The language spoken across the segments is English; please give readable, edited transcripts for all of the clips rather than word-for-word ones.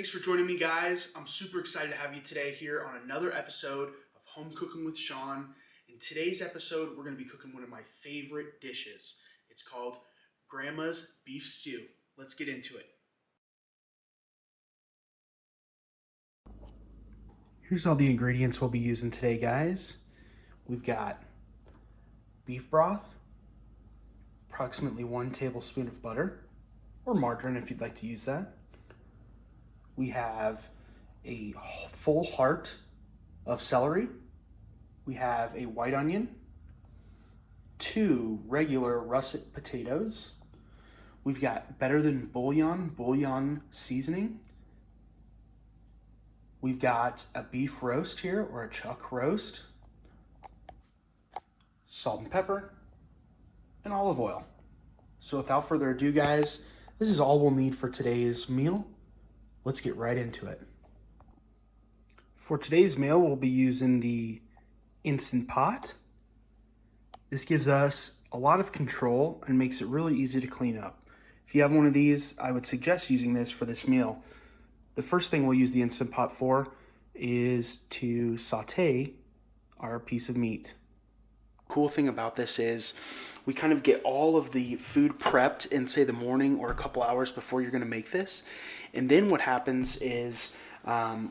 Thanks for joining me, guys. I'm super excited to have you today here on another episode of Home Cooking with Sean. In today's episode, we're going to be cooking one of my favorite dishes. It's called Grandma's Beef Stew. Let's get into it. Here's all the ingredients we'll be using today, guys. We've got beef broth, approximately 1 tablespoon of butter, or margarine if you'd like to use that. We have a full heart of celery. We have a white onion, 2 regular russet potatoes. We've got Better Than bouillon seasoning. We've got a beef roast here, or a chuck roast, salt and pepper, and olive oil. So without further ado, guys, this is all we'll need for today's meal. Let's get right into it. For today's meal, we'll be using the Instant Pot. This gives us a lot of control and makes it really easy to clean up. If you have one of these, I would suggest using this for this meal. The first thing we'll use the Instant Pot for is to saute our piece of meat. Cool thing about this is we kind of get all of the food prepped in, say, the morning or a couple hours before you're going to make this. And then what happens is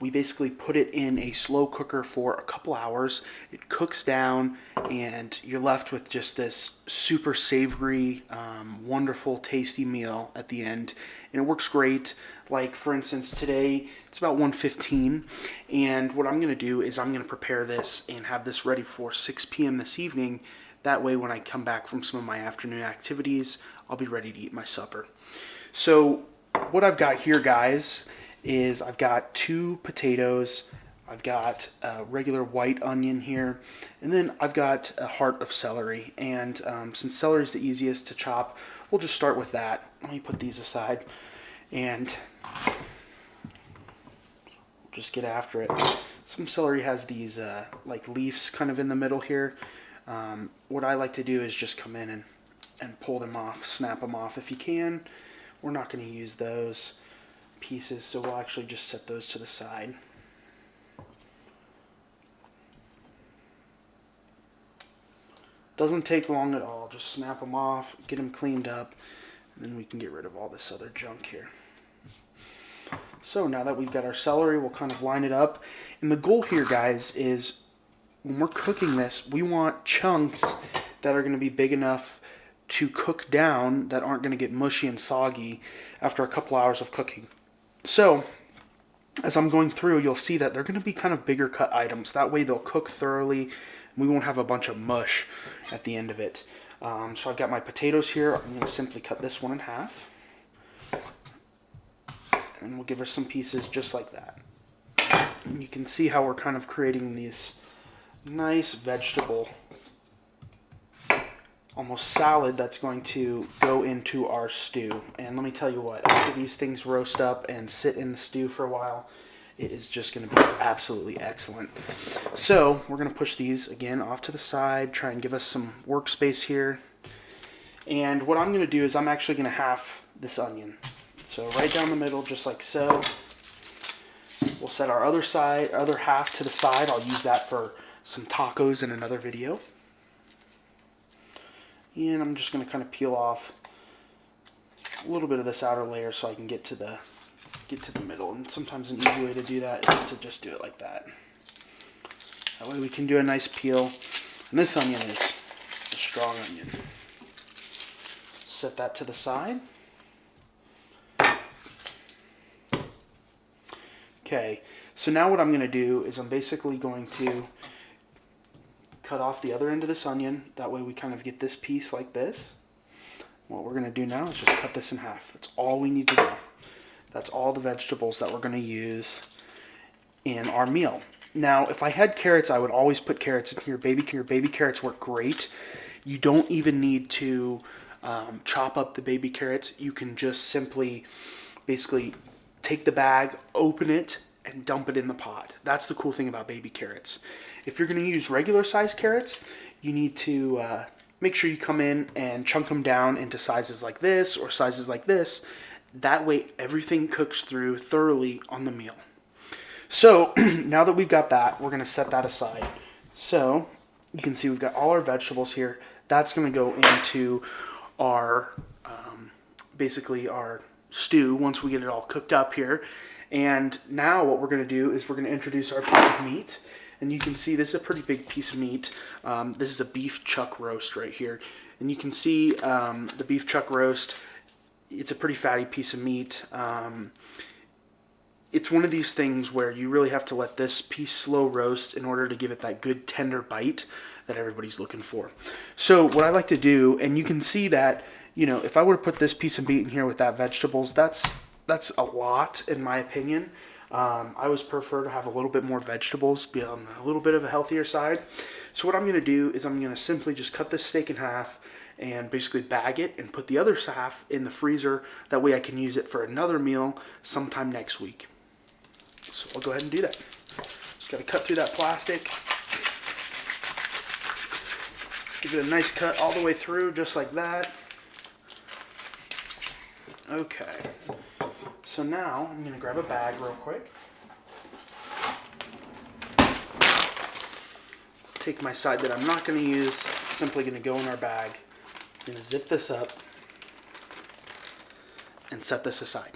we basically put it in a slow cooker for a couple hours. It cooks down and you're left with just this super savory, wonderful, tasty meal at the end. And it works great. Like, for instance, today it's about 1:15, and what I'm going to do is I'm going to prepare this and have this ready for 6 p.m. this evening. That way when I come back from some of my afternoon activities, I'll be ready to eat my supper. So what I've got here, guys, is I've got 2 potatoes, I've got a regular white onion here, and then I've got a heart of celery. And since celery is the easiest to chop, we'll just start with that. Let me put these aside and just get after it. Some celery has these like leaves kind of in the middle here. What I like to do is just come in and pull them off, snap them off if you can. We're not going to use those pieces, so we'll actually just set those to the side. Doesn't take long at all. Just snap them off, get them cleaned up, and then we can get rid of all this other junk here. So now that we've got our celery, we'll kind of line it up. And the goal here, guys, is when we're cooking this, we want chunks that are going to be big enough to cook down, that aren't going to get mushy and soggy after a couple hours of cooking. So as I'm going through, you'll see that they're going to be kind of bigger cut items. That way they'll cook thoroughly, and we won't have a bunch of mush at the end of it. So I've got my potatoes here. I'm going to simply cut this one in half. And we'll give her some pieces just like that. And you can see how we're kind of creating these nice vegetable, almost salad, that's going to go into our stew. And let me tell you what, after these things roast up and sit in the stew for a while, it is just going to be absolutely excellent. So we're going to push these again off to the side, try and give us some workspace here. And what I'm going to do is I'm actually going to half this onion. So right down the middle, just like so. We'll set our other half to the side. I'll use that for some tacos in another video. And I'm just going to kind of peel off a little bit of this outer layer so I can get to the middle. And sometimes an easy way to do that is to just do it like that. That way we can do a nice peel. And this onion is a strong onion. Set that to the side. Okay, so now what I'm going to do is I'm basically going to cut off the other end of this onion. That way we kind of get this piece like this. What we're going to do now is just cut this in half. That's all we need to do. That's all the vegetables that we're going to use in our meal. Now, if I had carrots, I would always put carrots in here. Your baby carrots work great. You don't even need to chop up the baby carrots. You can just simply basically take the bag, open it, and dump it in the pot. That's the cool thing about baby carrots. If you're going to use regular size carrots, you need to make sure you come in and chunk them down into sizes like this or sizes like this, That way everything cooks through thoroughly on the meal. So now that we've got that, we're going to set that aside. So you can see we've got all our vegetables here. That's going to go into our, basically our stew once we get it all cooked up here. And now what we're going to do is we're going to introduce our piece of meat. And you can see this is a pretty big piece of meat. This is a beef chuck roast right here. And you can see the beef chuck roast. It's a pretty fatty piece of meat. It's one of these things where you really have to let this piece slow roast in order to give it that good tender bite that everybody's looking for. So what I like to do, and you can see that, you know, if I were to put this piece of meat in here with that vegetables, that's a lot in my opinion. I always prefer to have a little bit more vegetables, be on a little bit of a healthier side. So what I'm going to do is I'm going to simply just cut this steak in half and basically bag it and put the other half in the freezer. That way I can use it for another meal sometime next week. So I'll go ahead and do that. Just got to cut through that plastic. Give it a nice cut all the way through, just like that. Okay. So now I'm going to grab a bag real quick. Take my side that I'm not going to use. It's simply going to go in our bag. I'm going to zip this up and set this aside.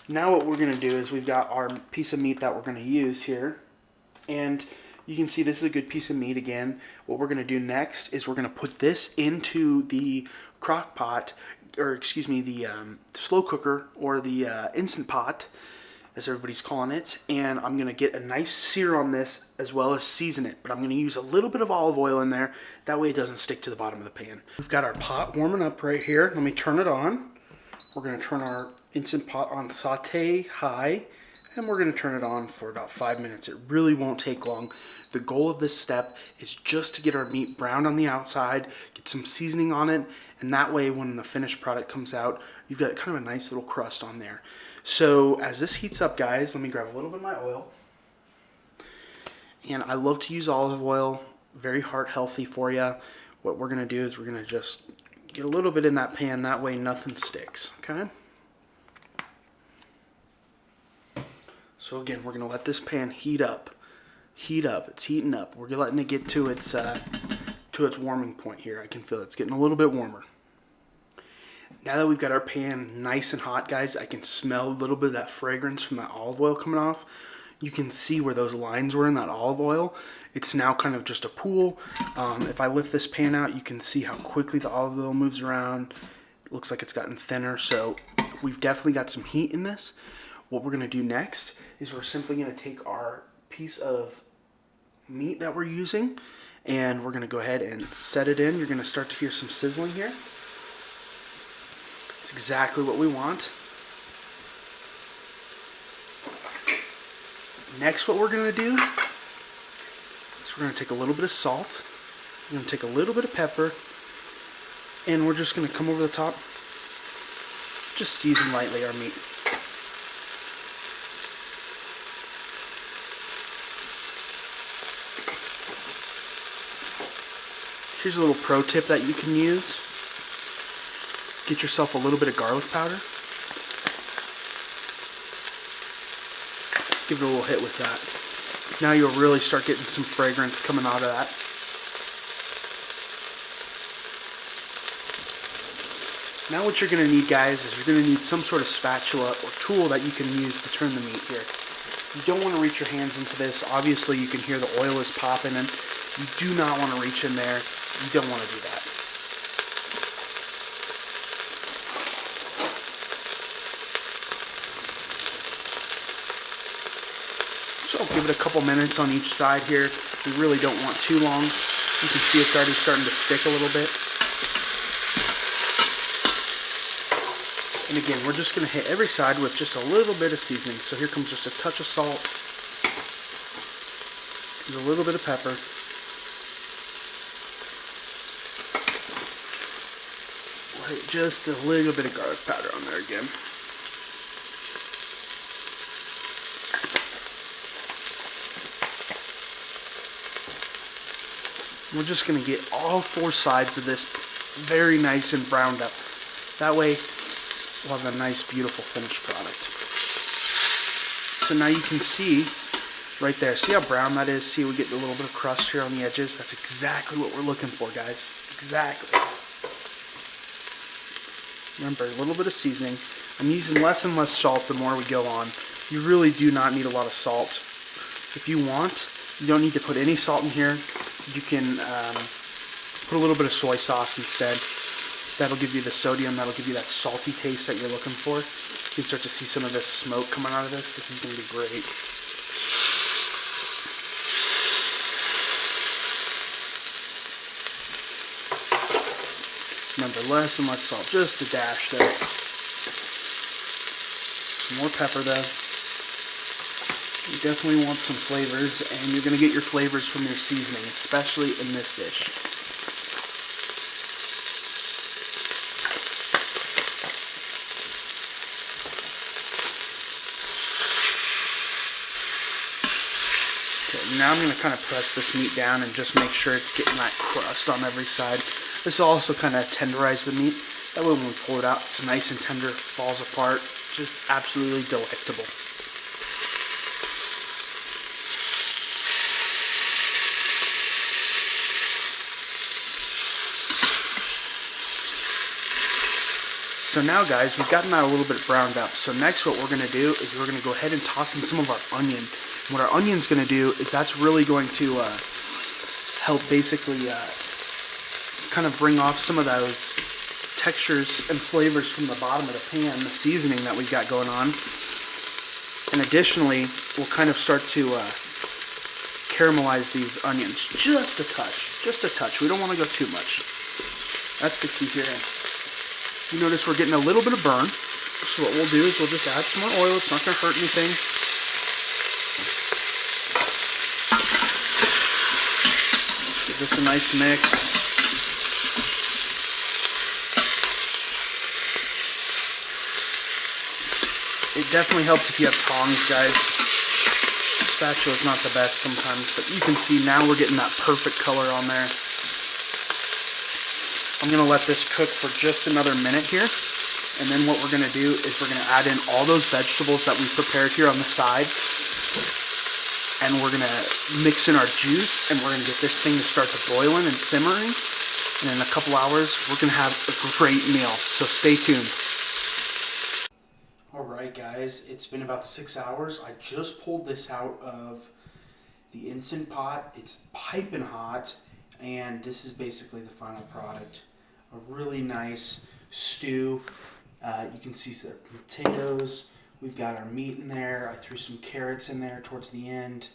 Now what we're going to do is we've got our piece of meat that we're going to use here. And you can see this is a good piece of meat again. What we're going to do next is we're going to put this into the crock pot, or excuse me, the slow cooker, or the instant pot, as everybody's calling it. And I'm going to get a nice sear on this as well as season it. But I'm going to use a little bit of olive oil in there. That way it doesn't stick to the bottom of the pan. We've got our pot warming up right here. Let me turn it on. We're going to turn our instant pot on saute high, and we're going to turn it on for about 5 minutes. It really won't take long. The goal of this step is just to get our meat browned on the outside, get some seasoning on it, and that way when the finished product comes out, you've got kind of a nice little crust on there. So as this heats up, guys, let me grab a little bit of my oil. And I love to use olive oil, very heart healthy for you. What we're going to do is we're going to just get a little bit in that pan, that way nothing sticks, okay? So again, we're going to let this pan heat up. Heat up. It's heating up. We're letting it get to its warming point here. I can feel it's getting a little bit warmer. Now that we've got our pan nice and hot, guys, I can smell a little bit of that fragrance from that olive oil coming off. You can see where those lines were in that olive oil. It's now kind of just a pool. If I lift this pan out, you can see how quickly the olive oil moves around. It looks like it's gotten thinner, so we've definitely got some heat in this. What we're going to do next is we're simply going to take our piece of meat that we're using, and we're going to go ahead and set it in. You're going to start to hear some sizzling here. It's exactly what we want. Next, what we're going to do is we're going to take a little bit of salt, we're going to take a little bit of pepper, and we're just going to come over the top, just season lightly our meat. Here's a little pro tip that you can use. Get yourself a little bit of garlic powder. Give it a little hit with that. Now you'll really start getting some fragrance coming out of that. Now what you're going to need, guys, is you're going to need some sort of spatula or tool that you can use to turn the meat here. You don't want to reach your hands into this. Obviously you can hear the oil is popping, and you do not want to reach in there. You don't want to do that. So I'll give it a couple minutes on each side here. We really don't want too long. You can see it's already starting to stick a little bit. And again, we're just going to hit every side with just a little bit of seasoning. So here comes just a touch of salt. There's a little bit of pepper. Just a little bit of garlic powder on there again. We're just going to get all four sides of this very nice and browned up. That way, we'll have a nice, beautiful finished product. So now you can see right there, see how brown that is? See, we get a little bit of crust here on the edges. That's exactly what we're looking for, guys. Exactly. Remember, a little bit of seasoning. I'm using less and less salt the more we go on. You really do not need a lot of salt. If you want, you don't need to put any salt in here. You can put a little bit of soy sauce instead. That'll give you the sodium, that'll give you that salty taste that you're looking for. You can start to see some of this smoke coming out of this. This is going to be great. Remember, less and less salt, just a dash there. Some more pepper though. You definitely want some flavors, and you're going to get your flavors from your seasoning, especially in this dish. Okay, now I'm going to kind of press this meat down and just make sure it's getting that crust on every side. This will also kind of tenderize the meat. That way when we pull it out, it's nice and tender, falls apart. Just absolutely delectable. So now, guys, we've gotten that a little bit browned up. So next what we're going to do is we're going to go ahead and toss in some of our onion. And what our onion's going to do is that's really going to help basically kind of bring off some of those textures and flavors from the bottom of the pan, the seasoning that we've got going on. And additionally, we'll kind of start to caramelize these onions just a touch, just a touch. We don't want to go too much. That's the key here. You notice we're getting a little bit of burn, so what we'll do is we'll just add some more oil. It's not going to hurt anything. Give this a nice mix. It definitely helps if you have tongs, guys. Spatula is not the best sometimes, but you can see now we're getting that perfect color on there. I'm going to let this cook for just another minute here, and then what we're going to do is we're going to add in all those vegetables that we prepared here on the side, and we're going to mix in our juice, and we're going to get this thing to start to boiling and simmering, and in a couple hours we're going to have a great meal, so stay tuned. Alright guys, it's been about 6 hours. I just pulled this out of the Instant Pot. It's piping hot, and this is basically the final product. A really nice stew. You can see some potatoes. We've got our meat in there. I threw some carrots in there towards the end.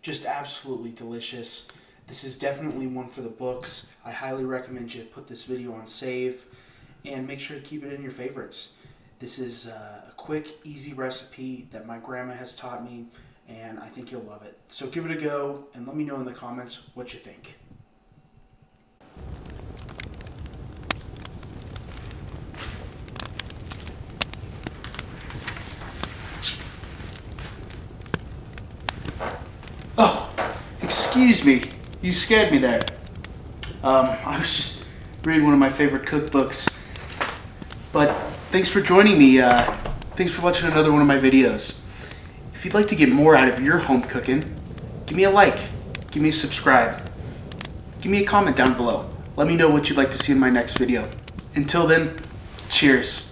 Just absolutely delicious. This is definitely one for the books. I highly recommend you put this video on save and make sure to keep it in your favorites. This is a quick, easy recipe that my grandma has taught me, and I think you'll love it. So give it a go and let me know in the comments what you think. Oh, excuse me. You scared me there. I was just reading one of my favorite cookbooks. But thanks for joining me. Thanks for watching another one of my videos. If you'd like to get more out of your home cooking, give me a like, give me a subscribe, give me a comment down below. Let me know what you'd like to see in my next video. Until then, cheers.